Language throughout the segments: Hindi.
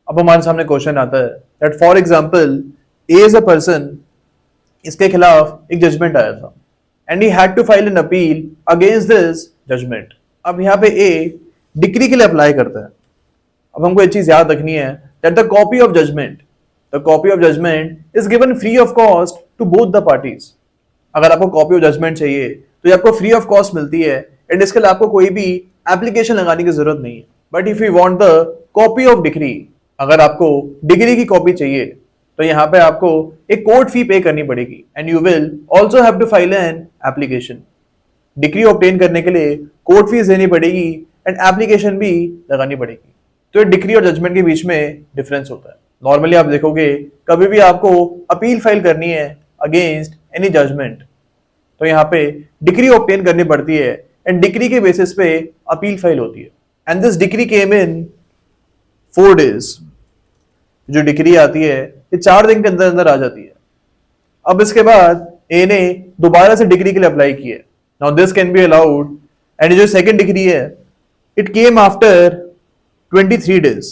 अब हमारे सामने क्वेश्चन आता है that for example A is a person, इसके खिलाफ एक जजमेंट आया था and he had to file an appeal against this judgment. अब यहाँ पे ए डिक्री के लिए अप्लाई करता है। अब हमको एक चीज याद रखनी है that the copy of judgment is given free of cost to both the parties. अगर आपको कॉपी ऑफ जजमेंट चाहिए तो ये आपको फ्री ऑफ कॉस्ट मिलती है एंड इसके लिए आपको कोई भी एप्लीकेशन लगाने की जरूरत नहीं है। But if you want the copy of degree, अगर आपको डिग्री की कॉपी चाहिए तो यहाँ पे आपको एक कोर्ट फी पे करनी पड़ेगी and you will also have to file an application. Decree obtain करने के लिए कोर्ट फीस देनी पड़ेगी एंड एप्लीकेशन भी लगानी पड़ेगी। तो ये डिग्री और जजमेंट के बीच में डिफरेंस होता है। नॉर्मली आप देखोगे कभी भी आपको अपील फाइल करनी है अगेंस्ट एनी जजमेंट तो यहाँ पे डिग्री ऑब्टेन करनी पड़ती है एंड डिग्री के बेसिस पे अपील फाइल होती है and this degree came in 4 days। जो डिग्री आती है ये 4 दिन के अंदर अंदर आ जाती है। अब इसके बाद ए ने दोबारा से डिग्री के लिए अप्लाई की है। Now this can be allowed and जो सेकंड डिग्री है it came after 23 days।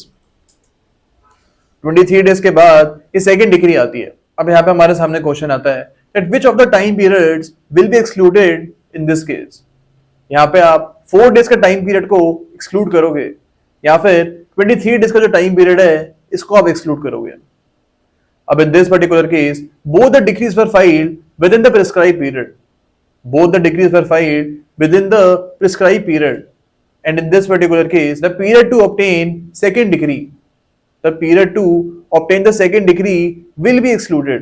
23 days के बाद ये सेकंड डिग्री आती है। अब यहाँ पे हमारे सामने क्वेश्चन आता है that which of the time periods will be excluded in this case। यहाँ पे आप 4 days का टाइम पीरियड को एक्सक्लूड करोगे या फिर 23 days का जो टाइम पीरियड है इसको आप एक्सक्लूड करोगे। अब in this particular case both the decrees were filed within the prescribed period। Both the decrees were filed within the prescribed period and in this particular case the period to obtain second degree will be excluded।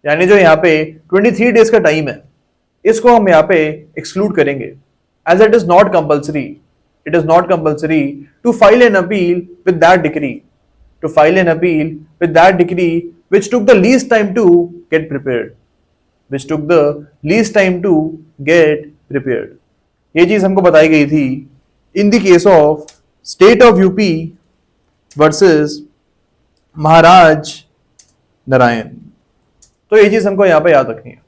यानी जो यहाँ पे 23 days का टाइम है इसको हम यहाँ पे एक्सक्लूड करेंगे as it is not compulsory to file an appeal with that decree which took the least time to get prepared। ये चीज हमको बताई गई थी in the case of state of UP versus Maharaj Narayan. तो ये चीज हमको यहाँ पे याद रखनी है।